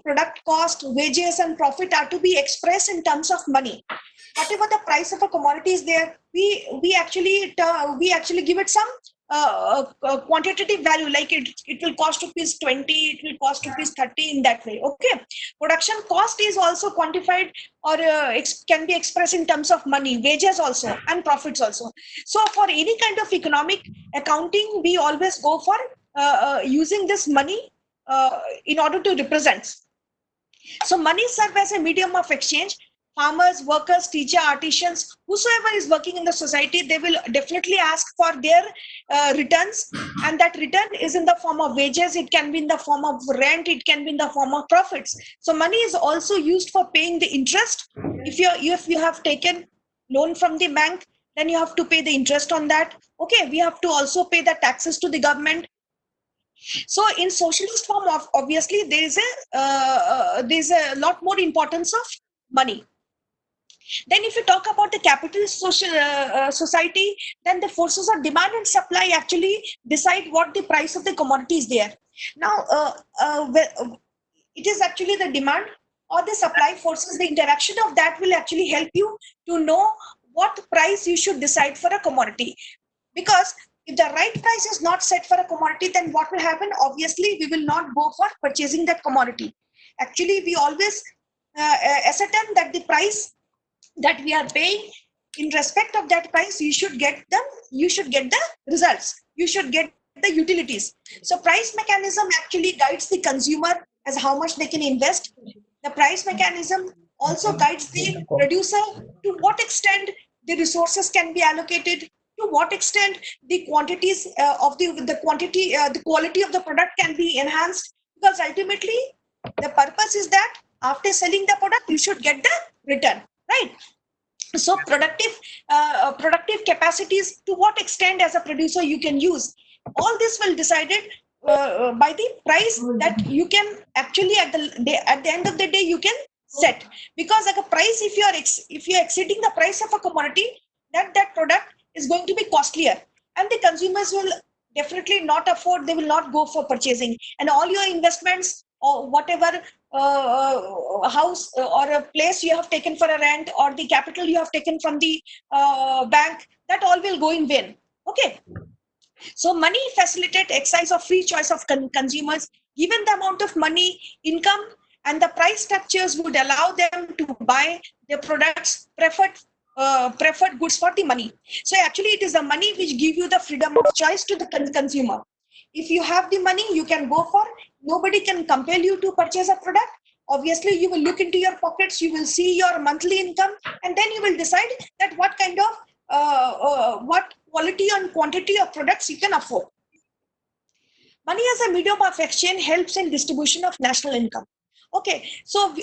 product cost, wages, and profit are to be expressed in terms of money. Whatever the price of a commodity is there, we actually give it some quantitative value, like it will cost rupees 20, it will cost rupees 30, in that way. Okay, production cost is also quantified, or can be expressed in terms of money, wages also, and profits also. So for any kind of economic accounting, we always go for using this money in order to represent. So money serves as a medium of exchange. Farmers, workers, teacher, artisans, whosoever is working in the society, they will definitely ask for their returns, and that return is in the form of wages. It can be in the form of rent. It can be in the form of profits. So money is also used for paying the interest. If you have taken loan from the bank, then you have to pay the interest on that. Okay, we have to also pay the taxes to the government. So in socialist form, obviously there is a lot more importance of money. Then if you talk about the capitalist society, then the forces of demand and supply actually decide what the price of the commodity is there. Now, it is actually the demand or the supply forces, the interaction of that will actually help you to know what price you should decide for a commodity. Because if the right price is not set for a commodity, then what will happen? Obviously, we will not go for purchasing that commodity. Actually, we always ascertain that the price that we are paying, in respect of that price, you should get the results, you should get the utilities. So price mechanism actually guides the consumer as how much they can invest. The price mechanism also guides the producer to what extent the resources can be allocated, to what extent the quantities of the quality of the product can be enhanced, because ultimately the purpose is that after selling the product you should get the return, right? So productive capacities, to what extent as a producer you can use, all this will decided by the price that you can actually at the end of the day you can set. Because like a price, if you are exceeding the price of a commodity, that product is going to be costlier, and the consumers will definitely not afford, they will not go for purchasing, and all your investments or whatever house or a place you have taken for a rent, or the capital you have taken from the bank, that all will go in vain. Okay, so money facilitate exercise of free choice of consumers. Given the amount of money, income, and the price structures would allow them to buy their products, preferred goods for the money. So actually, it is the money which give you the freedom of choice to the consumer. If you have the money, you can go for. Nobody can compel you to purchase a product. Obviously, you will look into your pockets. You will see your monthly income, and then you will decide that what kind of what quality and quantity of products you can afford. Money as a medium of exchange helps in distribution of national income. Okay, so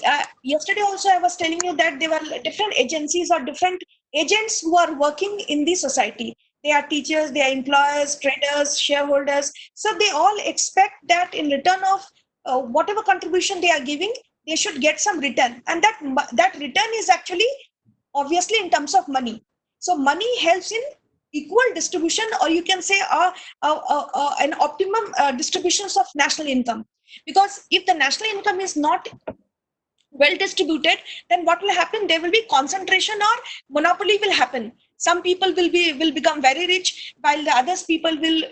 yesterday also I was telling you that there were different agencies or different agents who are working in the society. They are teachers, they are employers, traders, shareholders. So they all expect that in return of whatever contribution they are giving, they should get some return, and that return is actually obviously in terms of money. So money helps in equal distribution, or you can say an optimum distributions of national income. Because if the national income is not well distributed, then what will happen? There will be concentration or monopoly will happen. Some people will become very rich, while the others people will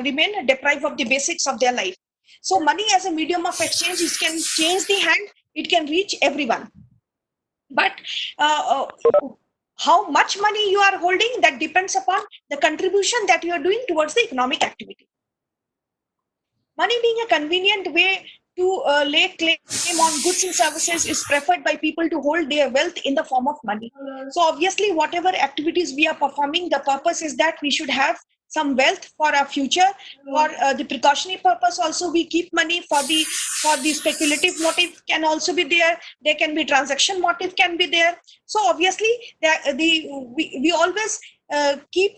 remain deprived of the basics of their life. So money as a medium of exchange, it can change the hand, it can reach everyone. But uh, uh, how much money you are holding, that depends upon the contribution that you are doing towards the economic activity. Money being a convenient way to lay claim on goods and services is preferred by people to hold their wealth in the form of money. So obviously, whatever activities we are performing, the purpose is that we should have some wealth for our future. For the precautionary purpose, also we keep money. For the speculative motive can also be there. There can be transaction motive can be there. So obviously, we always keep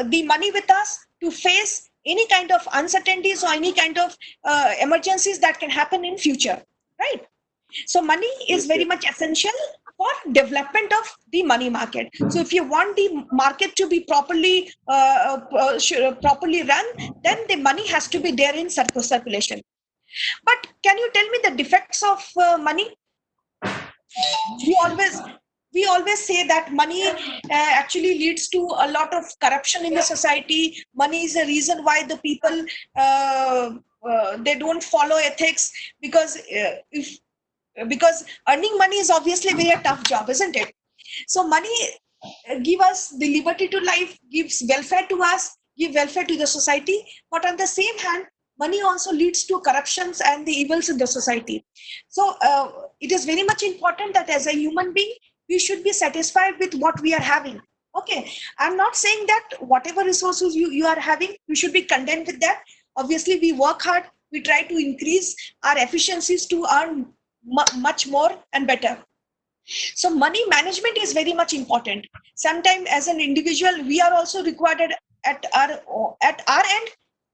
the money with us to face any kind of uncertainties or any kind of emergencies that can happen in future, right? So money is very much essential for development of the money market. So if you want the market to be properly run, then the money has to be there in circulation. But can you tell me the defects of money? We always say that money actually leads to a lot of corruption in the society. Money is the reason why the people they don't follow ethics, because if because earning money is obviously a very tough job, isn't it? So money give us the liberty to life, gives welfare to us, give welfare to the society. But on the same hand, money also leads to corruptions and the evils in the society. So it is very much important that as a human being, we should be satisfied with what we are having. Okay, I'm not saying that whatever resources you are having, you should be content with that. Obviously, we work hard, we try to increase our efficiencies to earn much more and better. So money management is very much important. Sometimes as an individual, we are also required at our end,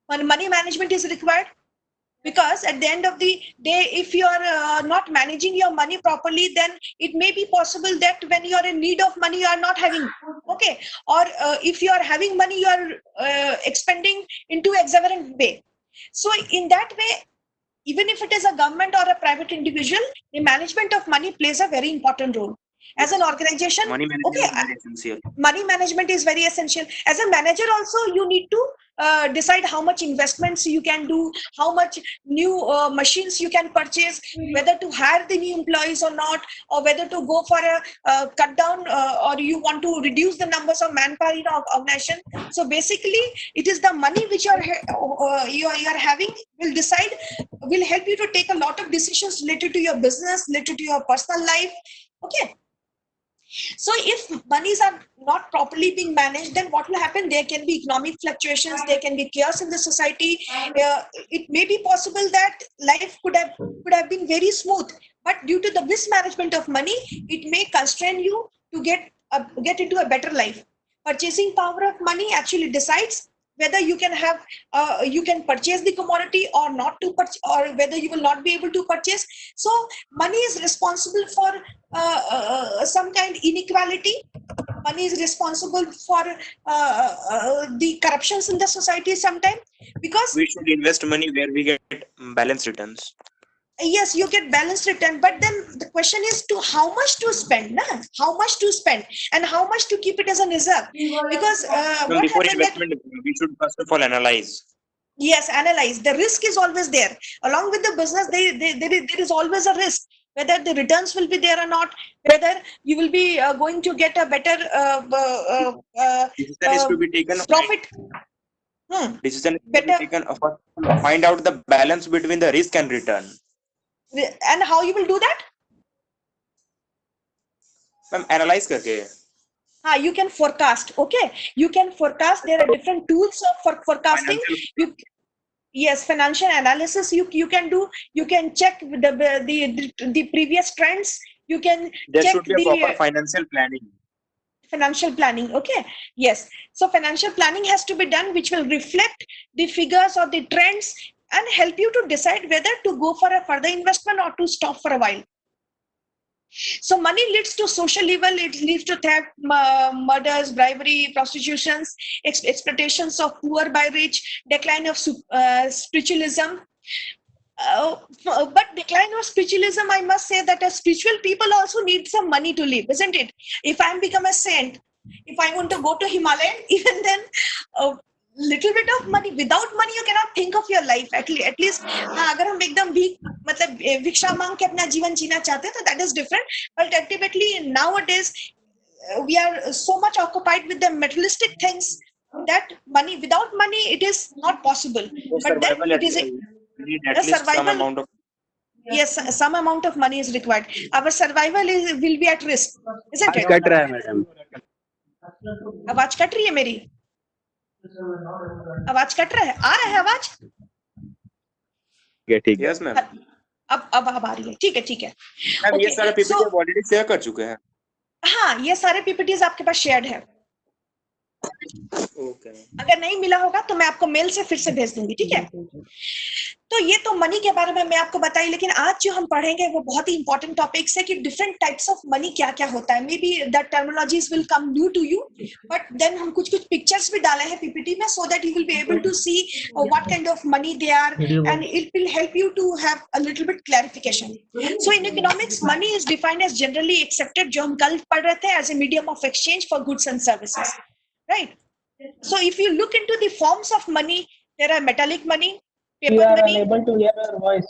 when money management is required, because at the end of the day, if you are not managing your money properly, then it may be possible that when you are in need of money, you are not having. Okay, or if you are having money, you are expending into exuberant way. So in that way, even if it is a government or a private individual, the management of money plays a very important role. As an organization, Money management okay, is very essential. money management is very essential. As a manager also, you need to decide how much investments you can do, how much new machines you can purchase, whether to hire the new employees or not, or whether to go for a cut down, or you want to reduce the numbers of manpower in our organization. So basically, it is the money which you are having will help you to take a lot of decisions related to your business, related to your personal life. Okay, so if monies are not properly being managed, then what will happen? There can be economic fluctuations, there can be chaos in the society. It may be possible that life could have been very smooth, but due to the mismanagement of money, it may constrain you to get into a better life. Purchasing power of money actually decides whether you can purchase the commodity or not to purchase, or whether you will not be able to purchase. So money is responsible for some kind inequality. Money is responsible for the corruptions in the society sometimes, because We should invest money where we get balanced returns. yes, you get balanced return, but then the question is to how much to spend, na? How much to spend and how much to keep it as a reserve, because Ma'am, what before happened that investment, we should first of all analyze. yes, analyze. The risk is always there. Along with the business, there is always a risk, whether the returns will be there or not, whether you will be going to get a better Decision is to be taken. profit. Hmm. Decision is to be Better. taken. Find out the balance between the risk and return. And how you will do that? Ma'am, analyze करके. You can forecast. Okay, you can forecast. There are different tools for forecasting. Financial. Yes, financial analysis you can do. You can check the previous trends. You can There check should be a the proper financial planning. financial planning. Okay, yes, so financial planning has to be done, which will reflect the figures or the trends and help you to decide whether to go for a further investment or to stop for a while. So money leads to social evil, it leads to theft, murders, bribery, prostitutions, exploitations of poor by rich, decline of spiritualism. But decline of spiritualism, I must say that as spiritual people also need some money to live, isn't it? If I become a saint, if I want to go to Himalaya, even then, a little bit of money. Without money, you cannot think of your life. At least, अगर हम एकदम भीख मतलब भिक्षा मांग के अपना जीवन जीना चाहते हैं, तो that is different. But ultimately, nowadays, we are so much occupied with the materialistic things that money, without money, it is not possible. For But then survival, it is we need a at least some survival. amount of. Yes, some amount of money is required. Our survival will be at risk, isn't it? Cut रहा है madam. आवाज cut रही है मेरी? आवाज cut रहा है आवाज? ठीक है. Yes, ma'am. अब आ रही है. ठीक है. मैम, ये Okay, सारे पीपीटी so- आप ऑलरेडी शेयर कर चुके हैं. हाँ, ये सारे पीपीटीज आपके पास शेयर्ड है. Okay. अगर नहीं मिला होगा तो मैं आपको मेल से फिर से भेज दूंगी, ठीक है? तो ये तो मनी के बारे में मैं आपको बताई, लेकिन आज जो हम पढ़ेंगे वो बहुत ही इंपॉर्टेंट टॉपिक्स है कि डिफरेंट टाइप्स ऑफ मनी क्या क्या होता है. Maybe the terminologies will come new to you, but then हम कुछ कुछ पिक्चर्स भी डाले हैं पीपीटी में, so that you will be able to see what kind of money they are, and it will help you to have a little bit clarification. So in economics money is defined as generally accepted, जो हम कल पढ़ रहे थे, as a medium of exchange for goods and services, right? So if you look into the forms of money, there are metallic money, We paper are money. unable to hear your voice.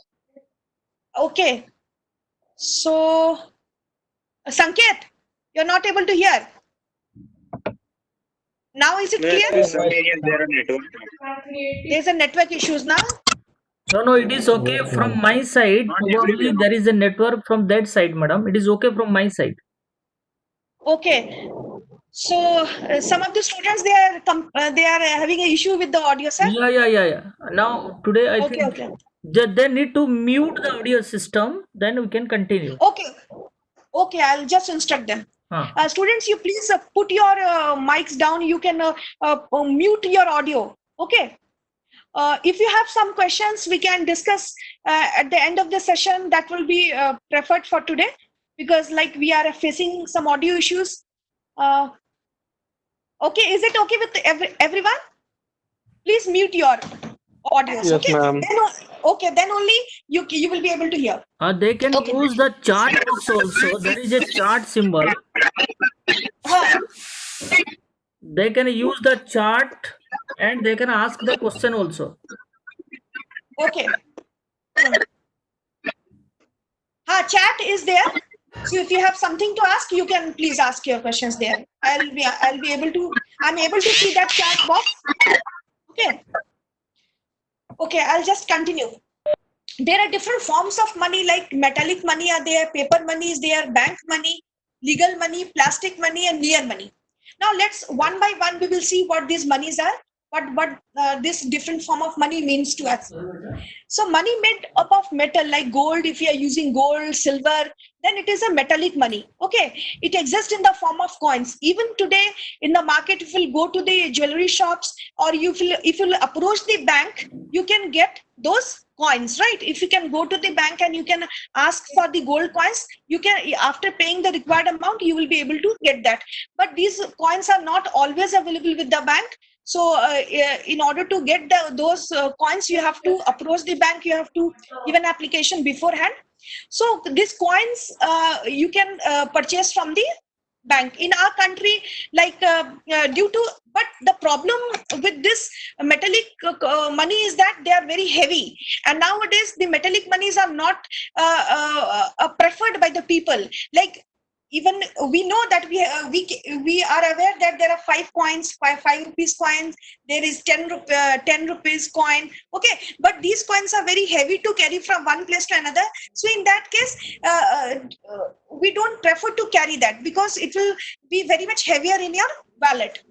Okay. So, Sanket, you're not able to hear. Now is it clear? Some areas there are network. There's a network issues now. No, it is okay from my side. Probably there is a network from that side, madam. It is okay from my side. Okay. So some of the students they are having an issue with the audio, sir. Yeah. Now today I Okay, think okay. they need to mute the audio system. Then we can continue. Okay. Okay, I'll just instruct them. Huh. Students, you please put your mics down. You can mute your audio. Okay. If you have some questions, we can discuss at the end of the session. That will be preferred for today, because like we are facing some audio issues. Okay, is it okay with everyone? Please mute your audios. Yes, Okay. ma'am. Then only you will be able to hear. They can Okay. use the chart box also. There is a chart symbol. They can use the chart and they can ask the question also. Okay. Chat is there. So if you have something to ask, you can please ask your questions there. I'm able to see that chat box. Okay. Okay, I'll just continue. There are different forms of money, like metallic money are there, paper money is there, bank money, legal money, plastic money, and near money. Now let's one by one we will see what these monies are, what this different form of money means to us. So money made up of metal, like gold, if you are using gold, silver, then it is a metallic money. Okay, it exists in the form of coins. Even today in the market, if you will go to the jewelry shops, or if you approach the bank, you can get those coins, right? If you can go to the bank and you can ask for the gold coins, you can, after paying the required amount, you will be able to get that. But these coins are not always available with the bank. So in order to get those coins, you have to approach the bank, you have to give an application beforehand. So these coins you can purchase from the bank. In our country, like but the problem with this metallic money is that they are very heavy, and nowadays the metallic monies are not preferred by the people. Like, even we know that we are aware that there are 5 coins, 5 rupees coins, there is 10 rupees coin. Okay, but these coins are very heavy to carry from one place to another. So in that case, we don't prefer to carry that, because it will be very much heavier in your wallet.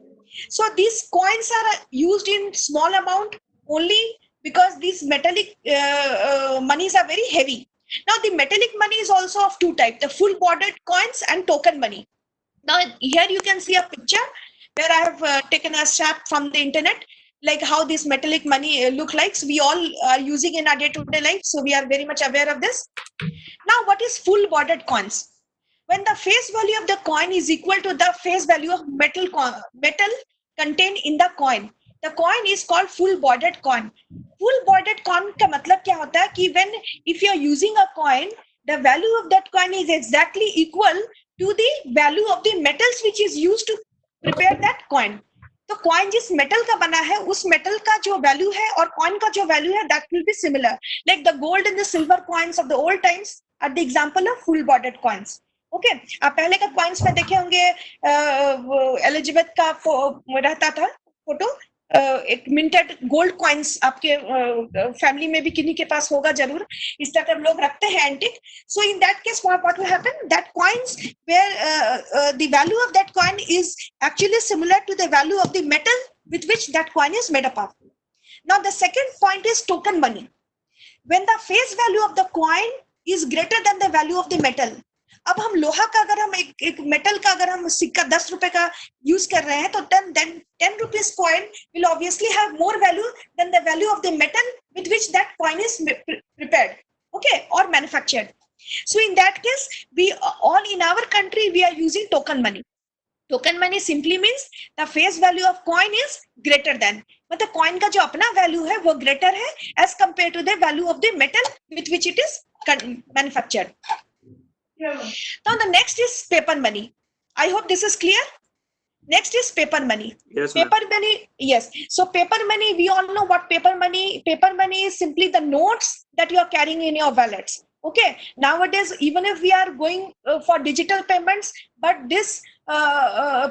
So these coins are used in small amount only, because these metallic monies are very heavy. Now the metallic money is also of two types: the full bordered coins and token money. Now here you can see a picture where I have taken a snap from the internet, like how this metallic money look like. So we all are using in our day-to-day life, so we are very much aware of this. Now what is full bordered coins? When the face value of the coin is equal to the face value of metal contained in the coin is called full bordered coin. Full bordered coin का मतलब क्या होता है कि when if you are using a coin, the value of that coin is exactly equal to the value of the metals which is used to prepare that coin. तो coin जिस metal का बना है, उस मेटल का जो value है और कॉइन का जो वैल्यू है, that will be similar. Like the gold and the silver coins of the old times are the example of full bordered coins. Okay, आप पहले का कॉइन्स में देखे होंगे, एलिजाबेथ का रहता था फोटो, एक मिंटेड गोल्ड कॉइन्स आपके फैमिली में भी किन्हीं के पास होगा जरूर. इस तरह लोग रखते हैं antique. So in that case what will happen, that coins where the value of that coin is actually similar to the value of the metal with which that coin is made up of. Now the second point is token money. When the face value of the coin is greater than the value of the metal, अब हम लोहा का अगर हम एक metal का अगर हम सिक्का 10 रुपए का यूज कर रहे हैं तो then 10 rupees coin will obviously have more value than the value of the metal with which that coin is prepared, okay, or manufactured. So in that case, we all in our country we are using token money. Token money simply means the face value of coin is greater than, मतलब coin का जो अपना value है वो greater है as compare to the value of the metal with which it is manufactured. Now the next is paper money. I hope this is clear. Next is paper money. Yes, ma'am. Paper money, yes. So paper money, we all know what paper money. Paper money is simply the notes that you are carrying in your wallets. Okay. Nowadays, even if we are going for digital payments, but this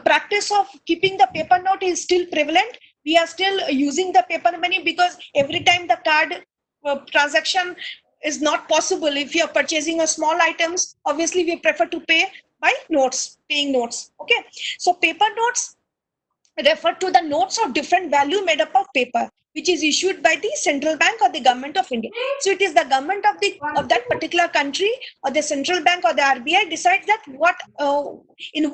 practice of keeping the paper note is still prevalent. We are still using the paper money because every time the card transaction is not possible. If you are purchasing a small items, obviously we prefer to pay by notes, paying notes. Okay. So paper notes refer to the notes of different value made up of paper, which is issued by the central bank or the government of India. So it is the government of that particular country or the central bank or the RBI decides that in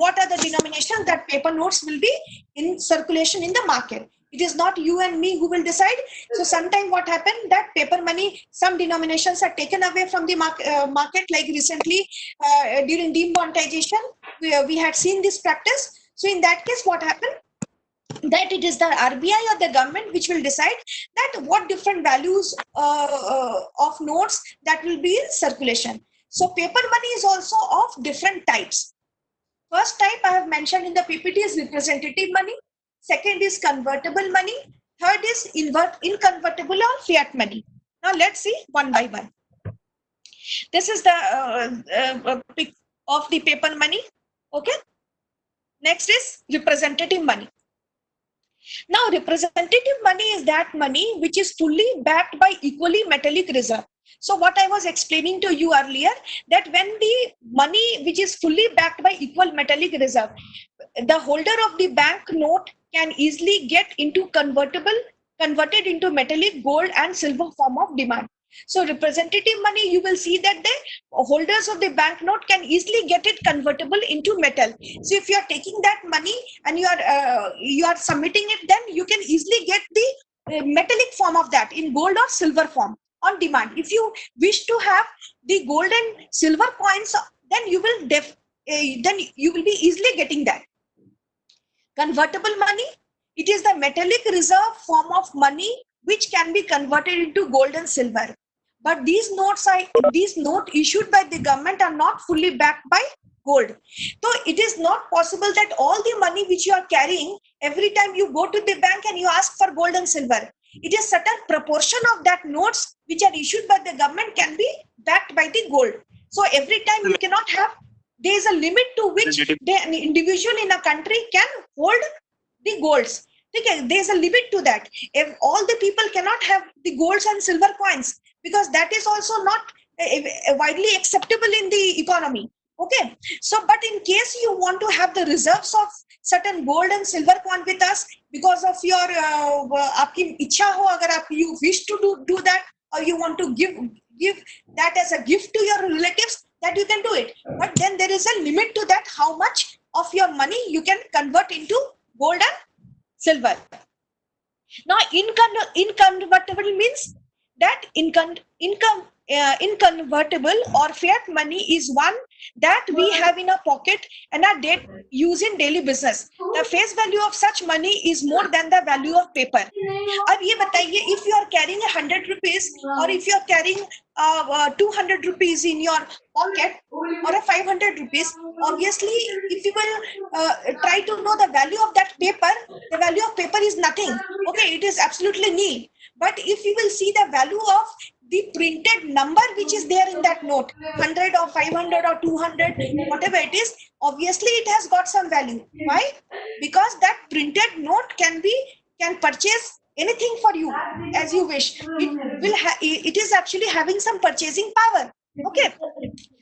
what are the denominations that paper notes will be in circulation in the market. It is not you and me who will decide. So sometime what happened that paper money, some denominations are taken away from the market, like recently during demonetization, we had seen this practice. So in that case, what happened? That it is the RBI or the government which will decide that what different values of notes that will be in circulation. So paper money is also of different types. First type I have mentioned in the PPT is representative money. Second is convertible money. Third is inconvertible or fiat money. Now let's see one by one. This is the pic of the paper money. Okay. Next is representative money. Now, representative money is that money which is fully backed by equally metallic reserve. So what I was explaining to you earlier, that when the money which is fully backed by equal metallic reserve, the holder of the bank note can easily get into converted into metallic, gold and silver form of demand. So representative money, you will see that the holders of the banknote can easily get it convertible into metal. So if you are taking that money and you are submitting it, then you can easily get the metallic form of that in gold or silver form on demand. If you wish to have the gold and silver coins, then you will be easily getting that. Convertible money, it is the metallic reserve form of money which can be converted into gold and silver. But these notes issued by the government are not fully backed by gold. So it is not possible that all the money which you are carrying, every time you go to the bank and you ask for gold and silver, it is certain proportion of that notes which are issued by the government can be backed by the gold. So every time you cannot have, there is a limit to which an individual in a country can hold the golds. Okay, there is a limit to that. If all the people cannot have the golds and silver coins, because that is also not widely acceptable in the economy. Okay, so but in case you want to have the reserves of certain gold and silver coin with us because of your आपकी इच्छा हो, अगर you wish to do that, or you want to give that as a gift to your relatives, that you can do it. But then there is a limit to that, how much of your money you can convert into gold and silver. Now inconvertible means that inconvertible or fiat money is one that we have in our pocket and are used in daily business. The face value of such money is more than the value of paper. अब ये बताइए, if you are carrying 100 rupees or if you are carrying 200 rupees in your pocket or a 500 rupees, obviously if you will try to know the value of that paper, the value of paper is nothing. Okay, it is absolutely nil. But if you will see the value of the printed number which is there in that note, 100 or 500 or 200, whatever it is, obviously it has got some value. Why? Because that printed note can purchase anything for you as you wish. It is actually having some purchasing power. Okay,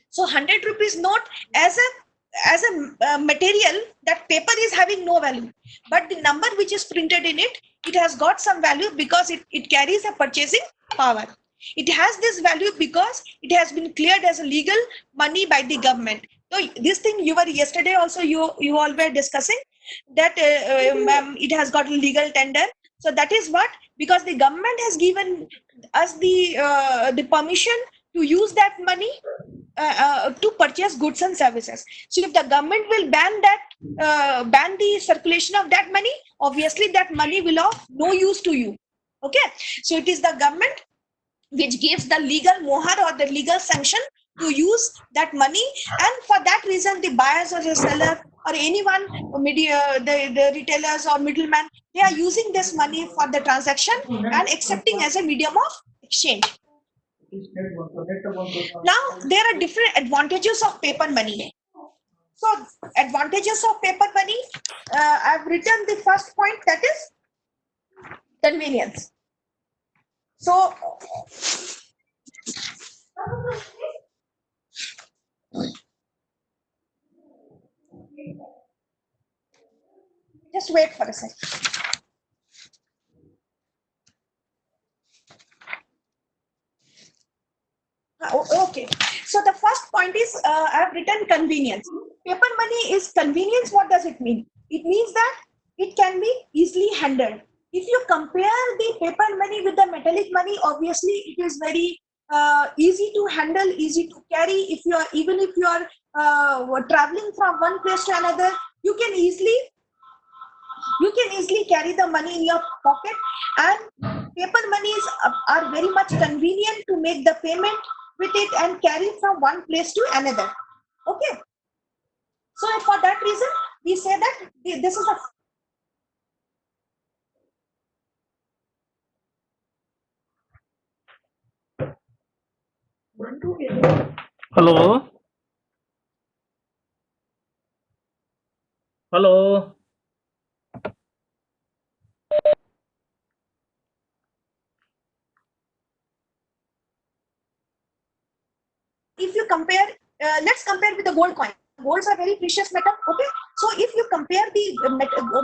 so 100 rupees note as a material, that paper is having no value, but the number which is printed in it has got some value because it carries a purchasing power. It has this value because it has been cleared as a legal money by the government. So this thing you were yesterday also you all were discussing that it has got legal tender. So that is what, because the government has given us the permission to use that money to purchase goods and services. So if the government will ban the circulation of that money, obviously that money will of no use to you. Okay, so it is the government which gives the legal mohar or the legal sanction to use that money, and for that reason the buyers or the seller or anyone, media, the retailers or middleman, they are using this money for the transaction and accepting as a medium of exchange. Now there are different advantages of paper money. So advantages of paper money, I've written the first point, that is convenience. So just wait for a second. Okay, so the first point is I've written convenience. Paper money is convenience. What does it mean? It means that it can be easily handled. If you compare the paper money with the metallic money, obviously it is very easy to handle, easy to carry. If you are, even if you are traveling from one place to another, you can easily carry the money in your pocket, and paper monies are very much convenient to make the payment with it and carry from one place to another. Okay, so for that reason we say that this is a Hello. Hello. if you compare, let's compare with the gold coin. Golds are very precious metal. Okay, so if you compare the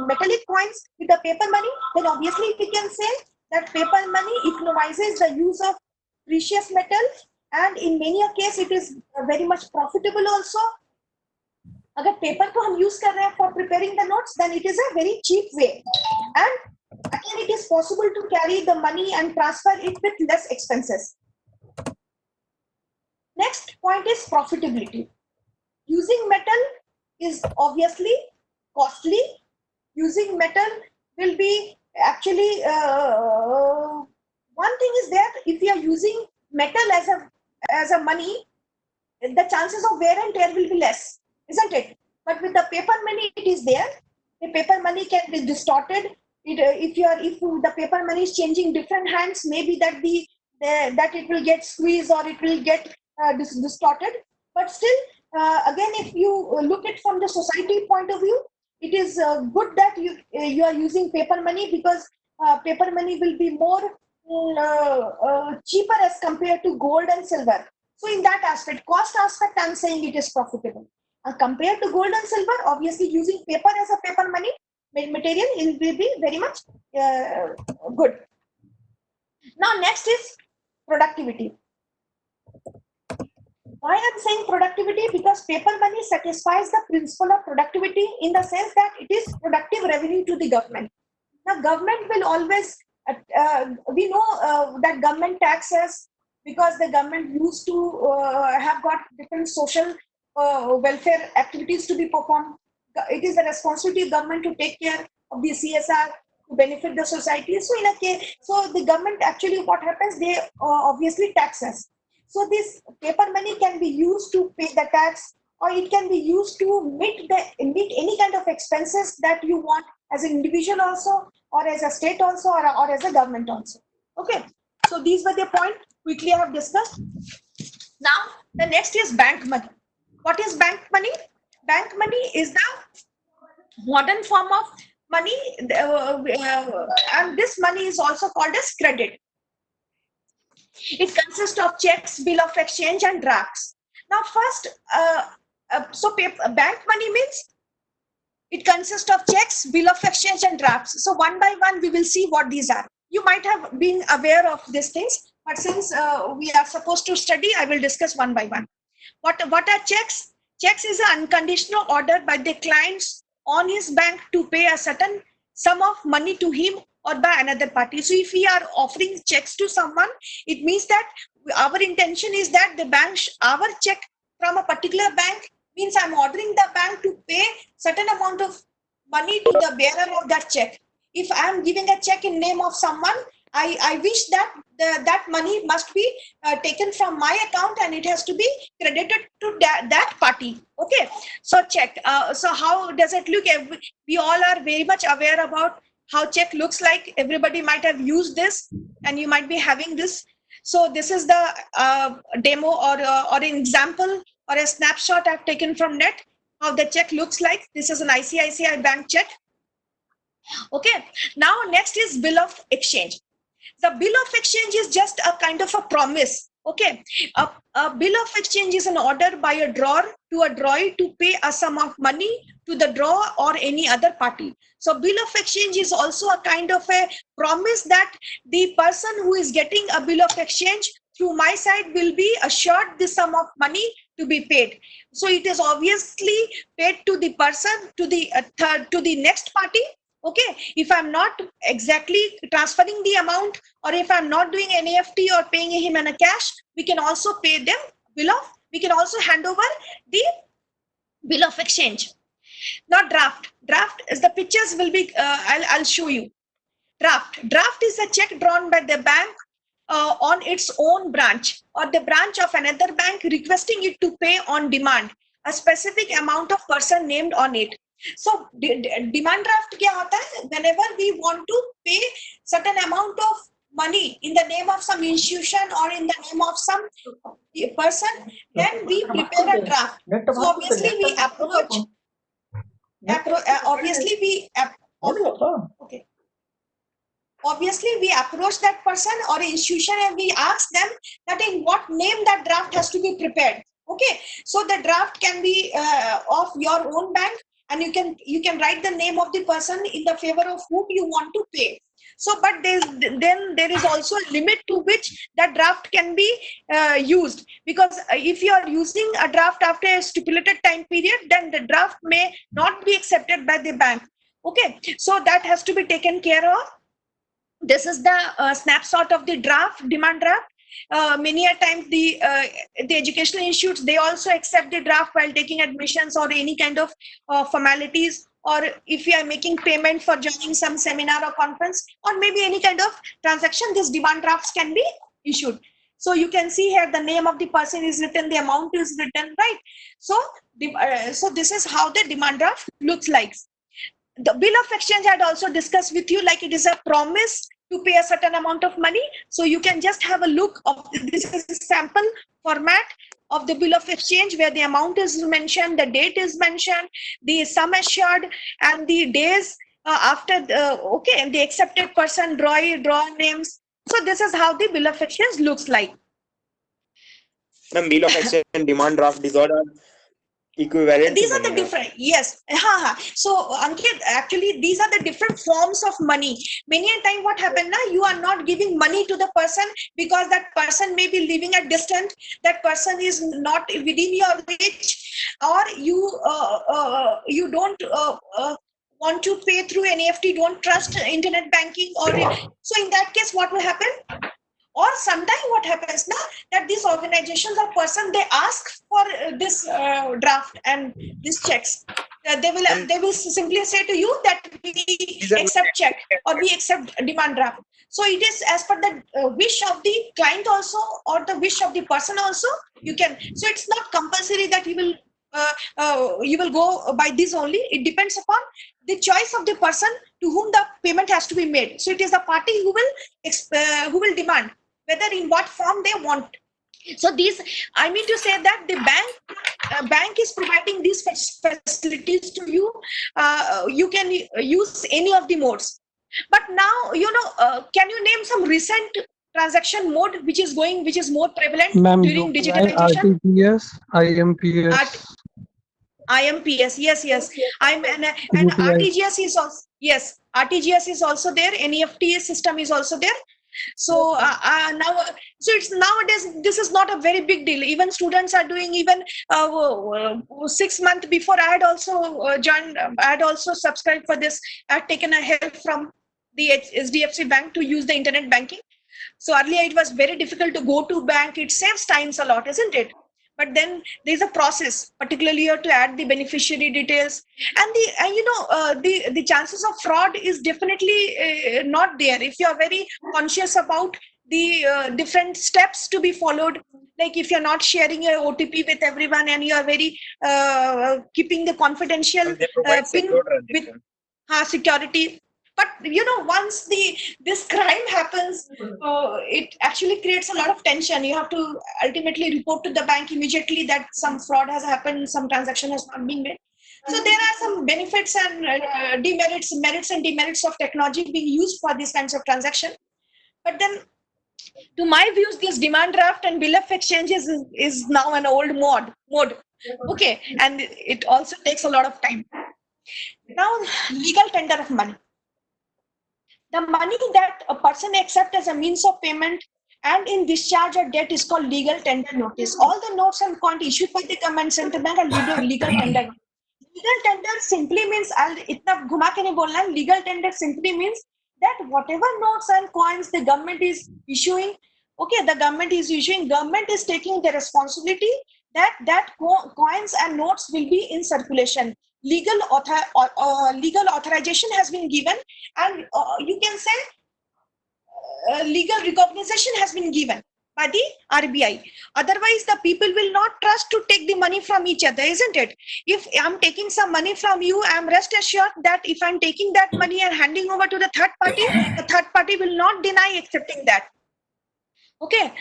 metallic coins with the paper money, then obviously we can say that paper money economizes the use of precious metal, and in many a case it is very much profitable also. अगर paper को हम use कर रहे हैं for preparing the notes, then it is a very cheap way, and again it is possible to carry the money and transfer it with less expenses. Next point is profitability. Using metal is obviously costly. Using metal will be actually one thing is that if you are using metal as a money, the chances of wear and tear will be less, isn't it? But with the paper money, it is there. The paper money can be distorted. If the paper money is changing different hands, maybe that it will get squeezed or it will get distorted. But still, again, if you look at from the society point of view, it is good that you are using paper money, because paper money will be more cheaper as compared to gold and silver. So in that aspect, cost aspect, I'm saying it is profitable. Compared to gold and silver, obviously using paper as a paper money material, it will be very much good. Now next is productivity. Why I'm saying productivity? Because paper money satisfies the principle of productivity in the sense that it is productive revenue to the government. Now government will always, we know that government taxes, because the government used to have got different social welfare activities to be performed. It is the responsibility of government to take care of the CSR to benefit the society. So in a case, so the government actually, what happens, they obviously tax us. So this paper money can be used to pay the tax, or it can be used to meet any kind of expenses that you want as an individual also, or as a state also, or as a government also. Okay, so these were the points quickly I have discussed. Now the next is bank money. What is bank money? Bank money is the modern form of money, and this money is also called as credit. It consists of checks, bill of exchange, and drafts. Now first, bank money means it consists of checks, bill of exchange, and drafts. So one by one we will see what these are. You might have been aware of these things, but since we are supposed to study, I will discuss one by one. What are checks? checks is an unconditional order by the clients on his bank to pay a certain sum of money to him or by another party. So if we are offering checks to someone, it means that our intention is that the bank, our check from a particular bank means I'm ordering the bank to pay certain amount of money to the bearer of that check. If I'm giving a check in name of someone, I wish that that money must be taken from my account and it has to be credited to that party. Okay, so check. So how does it look? We all are very much aware about how check looks like. Everybody might have used this, and you might be having this. So this is the demo or an example or a snapshot I've taken from net how the check looks like. This is an ICICI Bank check. Okay, now next is bill of exchange. The bill of exchange is just a kind of a promise. Okay, a bill of exchange is an order by a drawer to a drawee to pay a sum of money to the drawer or any other party. So bill of exchange is also a kind of a promise that the person who is getting a bill of exchange through my side will be assured the sum of money to be paid. So it is obviously paid to the person, to the next party. Okay, if I'm not exactly transferring the amount, or if I'm not doing NEFT or paying him in a cash, we can also pay them we can also hand over the bill of exchange. Now draft is the pictures will be, I'll show you. Draft is a check drawn by the bank on its own branch or the branch of another bank requesting it to pay on demand a specific amount of person named on it. So demand draft kya hota hai? Whenever we want to pay certain amount of money in the name of some institution or in the name of some person, then we prepare a draft. So obviously we approach. Okay. Obviously, we approach that person or institution and we ask them that in what name that draft has to be prepared. Okay, so the draft can be of your own bank, and you can write the name of the person in the favor of whom you want to pay. So, but then there is also a limit to which that draft can be used, because if you are using a draft after a stipulated time period, then the draft may not be accepted by the bank. Okay, so that has to be taken care of. This is the snapshot of the draft, demand draft. Many a times the educational institutes, they also accept the draft while taking admissions or any kind of formalities, or if you are making payment for joining some seminar or conference, or maybe any kind of transaction, these demand drafts can be issued. So you can see here the name of the person is written, the amount is written, right? So this is how the demand draft looks like. The bill of exchange I had also discussed with you, like it is a promise to pay a certain amount of money. So you can just have a look of this is a sample format of the bill of exchange where the amount is mentioned, the date is mentioned, the sum assured, and the days after the accepted person, draw names. So this is how the bill of exchange looks like. Ma'am, bill of exchange and demand draft, these all are equivalent. These are the different, yes. So Ankit, actually these are the different forms of money. Many a time what happen now, you are not giving money to the person because that person may be living at distance, that person is not within your reach, or you don't want to pay through NEFT, don't trust internet banking, or so in that case what will happen? Or sometimes what happens now, that these organizations or person, they ask for this draft and these checks. They will simply say to you that we accept check or we accept demand draft. So it is as per the wish of the client also, or the wish of the person also. You can. So it's not compulsory that you will go by this only. It depends upon the choice of the person to whom the payment has to be made. So it is the party who will demand whether in what form they want. So these, I mean to say that the bank is providing these facilities to you. You can use any of the modes. But now, can you name some recent transaction mode which is more prevalent during digitalization? RTGS, IMPS. IMPS, yes. And RTGS is also, yes, RTGS is also there. NEFT system is also there. So now, so it's nowadays this is not a very big deal. Even students are doing. Even 6 months before, I had also joined. I had also subscribed for this. I had taken a help from the SDFC Bank to use the internet banking. So earlier it was very difficult to go to bank. It saves times a lot, isn't it? But then there's a process. Particularly, you have to add the beneficiary details, and the chances of fraud is definitely not there if you are very conscious about the different steps to be followed. Like if you're not sharing your OTP with everyone and you are very keeping the confidential They provide pin secure with transaction. security. But once this crime happens, it actually creates a lot of tension. You have to ultimately report to the bank immediately that some fraud has happened, some transaction has not been made. So there are some benefits and demerits, merits and demerits of technology being used for these kinds of transaction. But then, to my views, this demand draft and bill of exchanges is now an old mode. Okay, and it also takes a lot of time. Now, legal tender of money. The money that a person accepts as a means of payment and in discharge of debt is called legal tender notice. All the notes and coins issued by the government central bank are legal tender. Legal tender simply means, itna घुमा के नहीं बोलना है, legal tender simply means that whatever notes and coins the government is issuing, government is taking the responsibility that coins and notes will be in circulation. Legal authorization has been given, and you can say legal recognition has been given by the RBI. Otherwise, the people will not trust to take the money from each other, isn't it? If I'm taking some money from you, I'm rest assured that if I'm taking that money and handing over to the third party will not deny accepting that. Okay.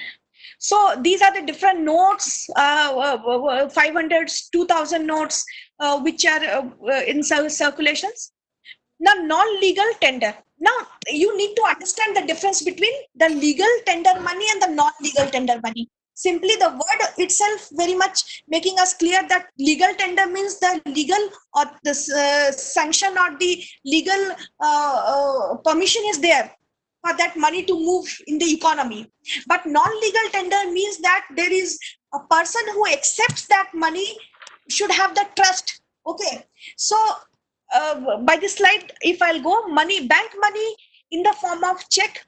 So these are the different notes, 500s, 2000 notes, which are in circulations. Now, non-legal tender. Now, you need to understand the difference between the legal tender money and the non-legal tender money. Simply the word itself very much making us clear that legal tender means the legal or the sanction or the legal permission is there for that money to move in the economy. But non-legal tender means that there is a person who accepts that money should have the trust. Okay. So by this slide, if I'll go, bank money in the form of check,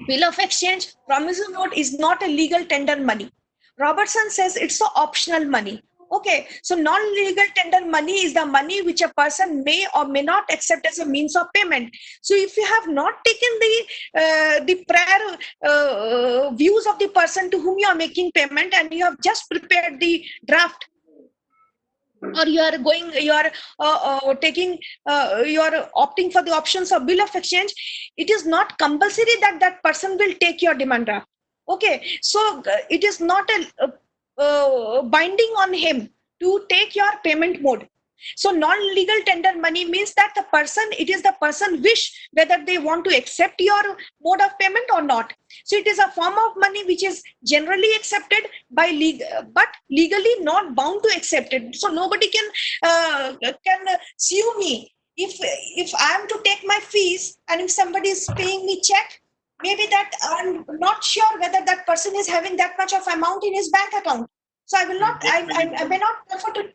bill of exchange, promissory note is not a legal tender money. Robertson says it's the optional money. Okay, so non-legal tender money is the money which a person may or may not accept as a means of payment. So if you have not taken the prior views of the person to whom you are making payment and you have just prepared the draft, or you are opting for the options of bill of exchange, it is not compulsory that that person will take your demand draft. Okay, so it is not a binding on him to take your payment mode. So non-legal tender money means that it is the person wish whether they want to accept your mode of payment or not. So it is a form of money which is generally accepted by but legally not bound to accept it. So nobody can sue me if I am to take my fees, and if somebody is paying me check, maybe that I'm not sure whether that person is having that much of amount in his bank account. So I will not, I may not prefer to,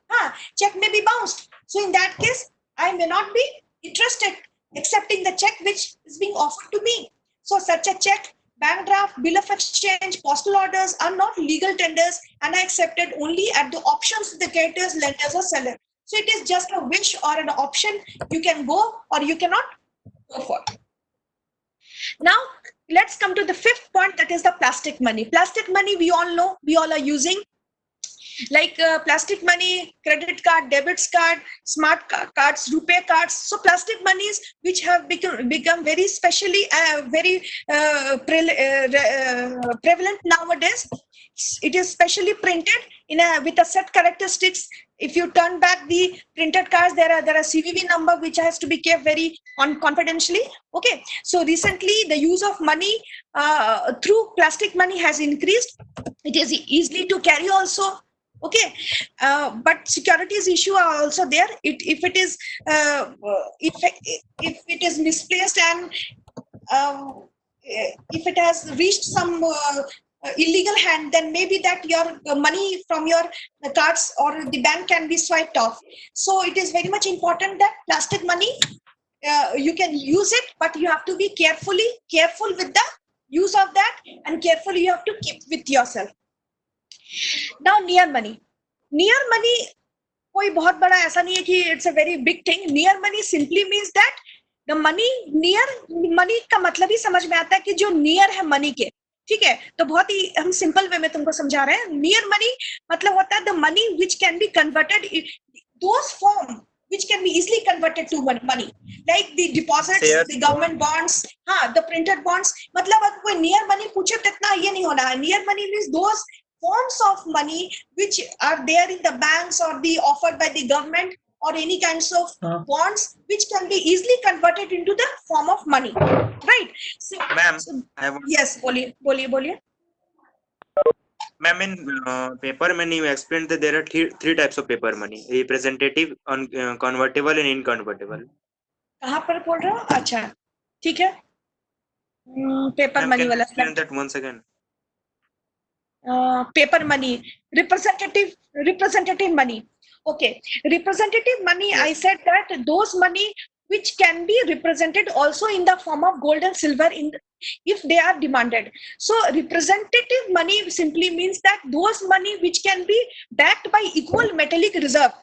check may be bounced. So in that case, I may not be interested accepting the check which is being offered to me. So such a check, bank draft, bill of exchange, postal orders are not legal tenders and are accepted only at the options of the creditors, lenders or seller. So it is just a wish or an option. You can go or you cannot go for. Now, let's come to the fifth point, that is the plastic money. Plastic money, we all know, we all are using. Like plastic money, credit card, debit card, smart cards, RuPay cards. So plastic monies which have become very specially very prevalent nowadays. It is specially printed with a set characteristics. If you turn back the printed cards, there are CVV number which has to be kept very confidentially. Okay, so recently the use of money through plastic money has increased. It is easily to carry also. Okay, but securities issue are also there. If it is misplaced and if it has reached some illegal hand, then maybe that your money from your cards or the bank can be swiped off. So it is very much important that plastic money, you can use it, but you have to be careful with the use of that, and carefully you have to keep with yourself. Now near money कोई बहुत बड़ा ऐसा नहीं है कि it's a very big thing. Near money simply means that the money near money का मतलब ही समझ में आता है कि जो नियर है मनी के. ठीक है, तो बहुत ही हम सिंपल वे में तुमको समझा रहे हैं. नियर मनी मतलब होता है the money which can be converted, those form which can be easily converted to money, like the deposits, the government bonds, the printed bonds. मतलब अगर कोई near money पूछे तो इतना ये नहीं होना है. Near money means those forms of money which are there in the banks or the offered by the government or any kinds of bonds which can be easily converted into the form of money, right? So, ma'am, yes, बोलिए. Ma'am, in paper money, you explained that there are three types of paper money: representative, convertible, and inconvertible. कहाँ पर बोल रहे हो? अच्छा, ठीक है. Paper money वाला explain that once again. Paper money, representative money. Okay, representative money, yes. I said that those money which can be represented also in the form of gold and silver if they are demanded. So representative money simply means that those money which can be backed by equal metallic reserve.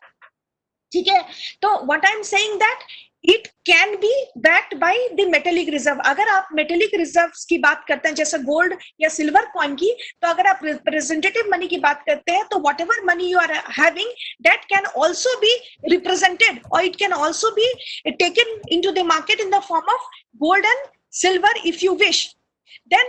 ठीक है, तो what I am saying that it can be backed by the metallic reserve. अगर आप metallic reserves की बात करते हैं जैसे gold या silver coin की, तो अगर आप representative money की बात करते हैं तो whatever money you are having, that can also be represented or it can also be taken into the market in the form of gold and silver if you wish. Then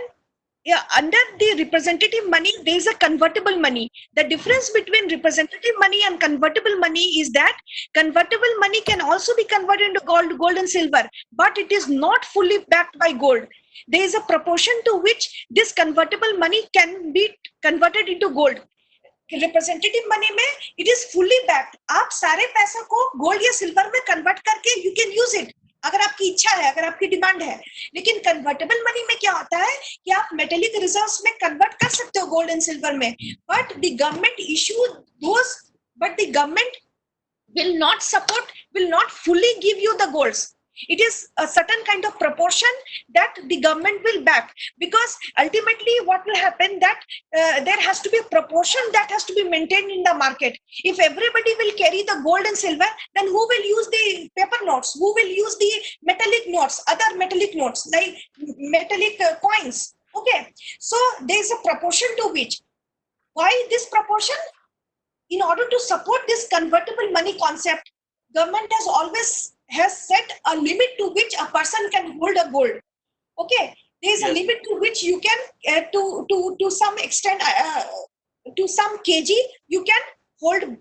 under the representative money there is a convertible money. The difference between representative money and convertible money is that convertible money can also be converted into gold and silver, but it is not fully backed by gold. There is a proportion to which this convertible money can be converted into gold. Representative money में it is fully backed. आप सारे पैसा को gold या silver में convert करके you can use it अगर आपकी इच्छा है, अगर आपकी डिमांड है. लेकिन कन्वर्टेबल मनी में क्या होता है कि आप मेटेलिक रिजर्व्स में कन्वर्ट कर सकते हो गोल्ड एंड सिल्वर में, but the government issue those, but the government will not support, will not fully give you the golds. It is a certain kind of proportion that the government will back, because ultimately what will happen that there has to be a proportion that has to be maintained in the market. If everybody will carry the gold and silver, then who will use the paper notes? Who will use the metallic notes, other metallic notes like metallic coins? Okay, so there is a proportion to which. Why this proportion? In order to support this convertible money concept, government has always set a limit to which a person can hold a gold. Okay, there is a limit to which you can to some extent to some kg you can hold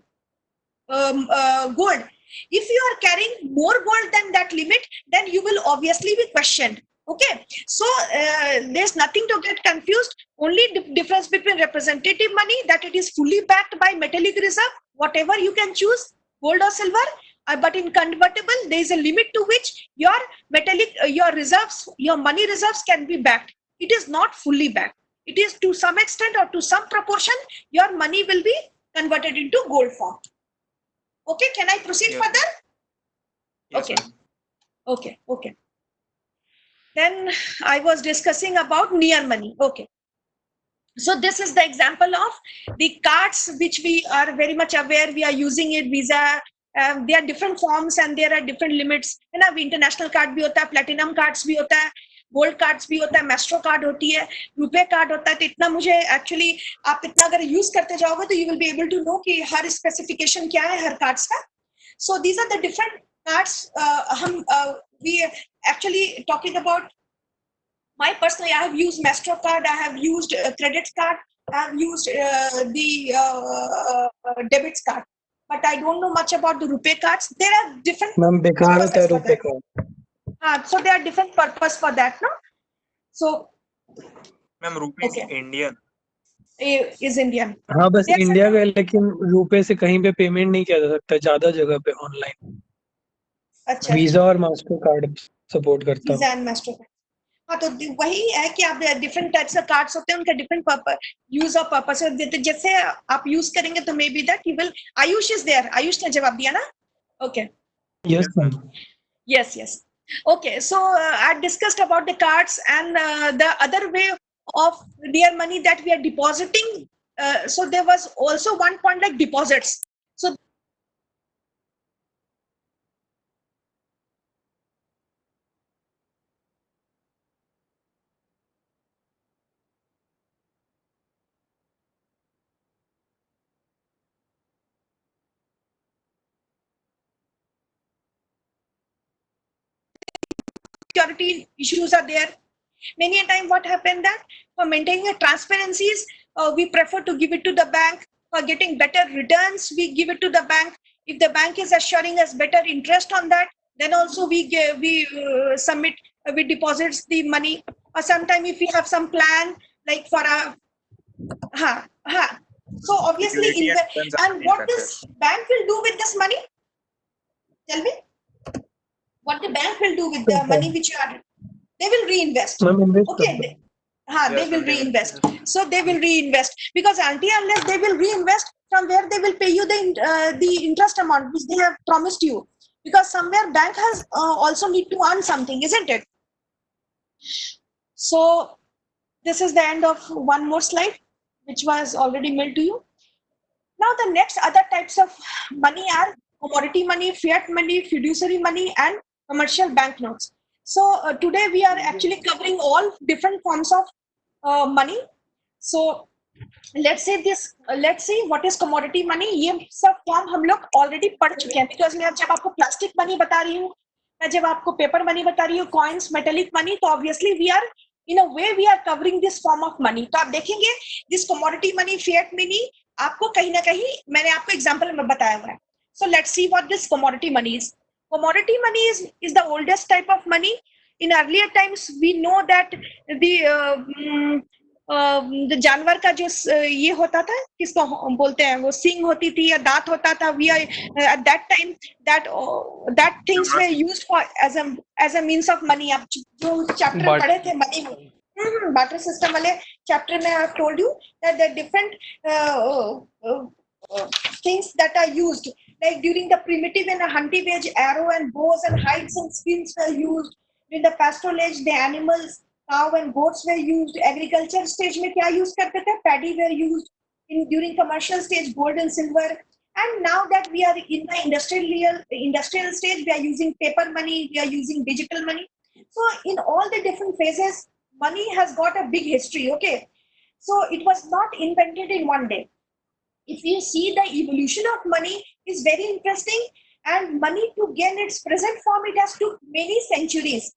gold. If you are carrying more gold than that limit, then you will obviously be questioned. Okay, so there's nothing to get confused. Only difference between representative money, that it is fully backed by metallic reserve, whatever you can choose, gold or silver. But in convertible, there is a limit to which your metallic, your reserves, your money reserves can be backed. It is not fully backed. It is to some extent or to some proportion, your money will be converted into gold form. Okay, can I proceed further? Yes, okay. Okay. Then I was discussing about near money. Okay. So this is the example of the cards which we are very much aware. We are using it, Visa. There are different forms and there are different limits. है ना, international card भी होता है, platinum cards भी होता है, gold cards भी होता है, मेस्ट्रो कार्ड होती है, रुपए कार्ड होता है. तो इतना मुझे एक्चुअली आप इतना अगर यूज करते जाओगे तो you will be able to know कि हर स्पेसिफिकेशन क्या है हर कार्ड्स का. So these are the different cards. हम we actually talking about my personally, I have used MasterCard, I have used credit card, I have used the debit card, but I don't know much about the RuPay cards. There are different. Ma'am, बेकार होता है RuPay card. So there are different purpose for that, no? So. Ma'am, RuPay is Indian. Is Indian. हाँ, बस India का, लेकिन RuPay से कहीं पे पेमेंट नहीं किया जा सकता, ज्यादा जगह पे ऑनलाइन. अच्छा. वीजा और मास्टर कार्ड सपोर्ट करता है. Visa and master card. हाँ, तो वही है कि आप डिफरेंट टाइप्स ऑफ कार्ड्स होते हैं, उनका डिफरेंट यूज ऑफ पर्पस देते, जैसे आप यूज करेंगे तो maybe that you will. Ayush is there, Ayush ने जवाब दिया ना? Okay, yes ma'am. yes. Okay, so I discussed about the cards and the other way of real money that we are depositing. So there was also one point like deposits. So security issues are there. Many a time what happened that for maintaining a transparencies, we prefer to give it to the bank. For getting better returns, we give it to the bank. If the bank is assuring us better interest on that, then also we submit, we deposits the money. Or sometime if we have some plan like for a so obviously Security in and the, returns are and main what this factors. bank will do with this money? Tell me what the bank will do with the money which you are. They will reinvest. Ma'am invest Okay. करते हैं। They Yes, will ma'am, they will. reinvest. So they will reinvest because until unless they will reinvest, from where they will pay you the interest amount which they have promised you, because somewhere bank has also need to earn something, isn't it? So this is the end of one more slide which was already mailed to you. Now the next other types of money are commodity money, fiat money, fiduciary money, and commercial banknotes. So today we are actually covering all different forms of money. So let's say this, let's see what is commodity money. ये सब form हम लोग already पढ़ चुके हैं, because मैं जब आपको प्लास्टिक मनी बता रही हूँ, मैं जब आपको पेपर मनी बता रही हूँ, कॉइन्स, मेटेलिक मनी, तो obviously we are in a way we are covering this form of money. तो आप देखेंगे this commodity money, fiat money, आपको कहीं ना कहीं मैंने आपको एग्जांपल में बताया हुआ है. So let's see what this commodity money is. Commodity money is the oldest type of money. In earlier times, we know that the जानवर का जो ये होता था, किसको बोलते हैं, वो सींग होती थी या दांत होता था. We are at that time that things were used for as a means of money. आप जो चैप्टर But- पढ़े थे मनी में, barter system वाले चैप्टर में I have told you that the different things that are used, like during the primitive and hunting age, arrow and bows and hides and skins were used. During the pastoral age, the animals, cow and goats were used. Agriculture stage में क्या use करते थे? Paddy were used. During commercial stage, gold and silver. And now that we are in the industrial stage, we are using paper money, we are using digital money. So in all the different phases, money has got a big history. Okay, so it was not invented in one day. If you see the evolution of money is very interesting, and money to gain its present form, it has took many centuries.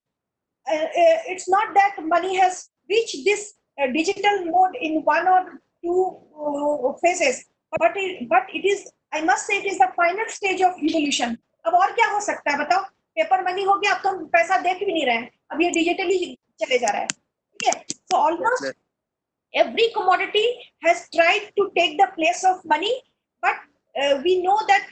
It's not that money has reached this digital mode in one or two phases, but it is, I must say, it is the final stage of evolution. अब और क्या हो सकता है बताओ? Paper money हो गया, अब तो हम पैसा देख भी नहीं रहे हैं, अब ये डिजिटली चले जा रहा है. ठीक है, so almost every commodity has tried to take the place of money, but we know that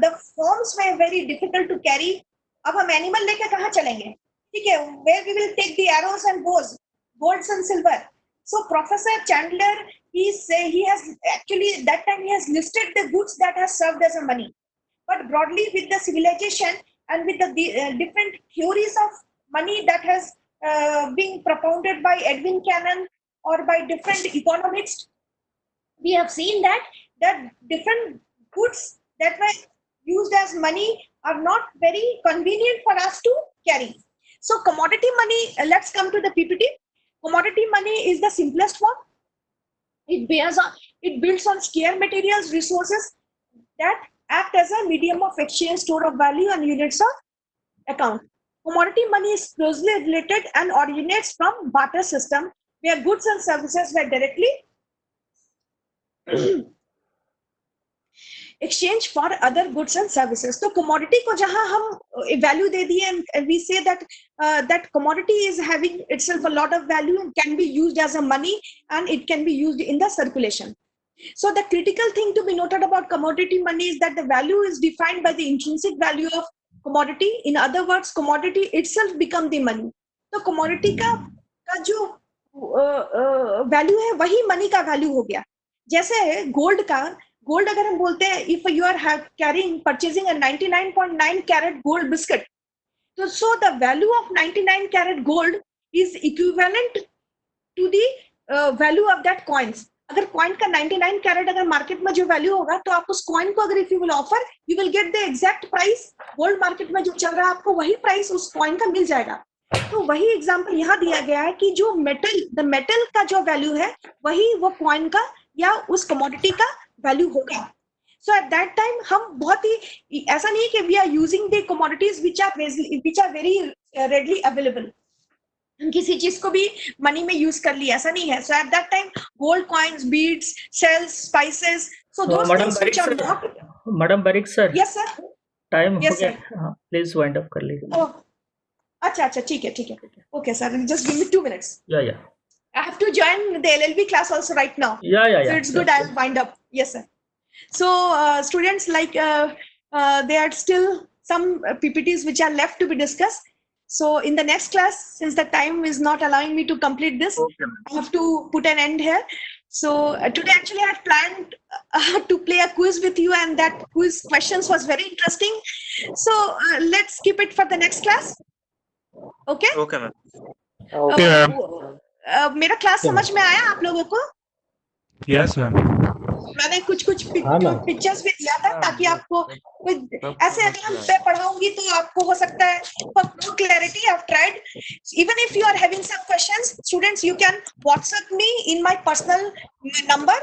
the forms were very difficult to carry. अब हम एनिमल लेके कहाँ चलेंगे? ठीक है, where we will take the arrows and bows, golds and silver. So Professor Chandler, he has actually that time he has listed the goods that has served as a money, but broadly with the civilization and with the different theories of money that has been propounded by Edwin Cannon or by different economists, we have seen that different goods that were used as money are not very convenient for us to carry. So commodity money, let's come to the PPT. Commodity money is the simplest form. It builds on scarce materials, resources that act as a medium of exchange, store of value, and units of account. Commodity money is closely related and originates from barter system, where goods and services were directly exchange for other goods and services. So commodity को जहाँ हम value दे दिए, and we say that that commodity is having itself a lot of value and can be used as a money, and it can be used in the circulation. So the critical thing to be noted about commodity money is that the value is defined by the intrinsic value of commodity. In other words, commodity itself become the money. तो commodity का जो value है वही money का value हो गया। जैसे gold अगर हम बोलते हैं if you are carrying purchasing a 99.9 carat gold biscuit, तो so the value of 99 carat gold is equivalent to the value of that coins. अगर कॉइन का 99 कैरेट अगर मार्केट में जो वैल्यू होगा, तो आप उस कॉइन को अगर if you will offer, you will get the exact price. Gold market में जो चल रहा है आपको वही प्राइस उस कॉइन का मिल जाएगा। तो वही एग्जांपल यहाँ दिया गया है कि जो मेटल का जो वैल्यू है वही वो कॉइन का या उस कमोडिटी का वैल्यू होगा। सो एट दैट टाइम हम बहुत ही, ऐसा नहीं कि we are using the commodities which are very readily available, हम किसी चीज को भी मनी में यूज कर लिया, ऐसा नहीं है। So at that time gold coins, beads, shells, spices, so those madam things which are not. Madam Barik sir, yes sir, time हो Yes, गया, हाँ प्लीज वाइंड अप कर लीजिए। ओह अच्छा, ठीक है, okay sir, just give me 2 minutes. या I have to join the LLB class also right now. या So it's good. I'll wind up. Yes, sir. So students, like there are still some PPTs which are left to be discussed. So in the next class, since the time is not allowing me to complete this, Okay, ma'am. I have to put an end here. So today actually I had planned to play a quiz with you, and that quiz questions was very interesting. So let's keep it for the next class. Okay? Okay, ma'am. Okay, ma'am. मेरा class समझ में आया आप लोगों को? Yes, ma'am. मैंने कुछ pictures भी दिया था ताकि आपको ऐसे अगर हम मैं पढ़ाऊंगी तो आपको हो सकता है for more clarity I've tried. Even if you are having some questions, students, you can WhatsApp me in my personal number,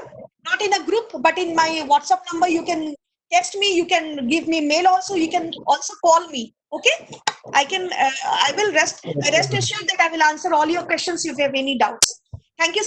not in a group but in my WhatsApp number. You can text me, you can give me mail also, you can also call me. Okay, I will rest assured that I will answer all your questions if you have any doubts. Thank you.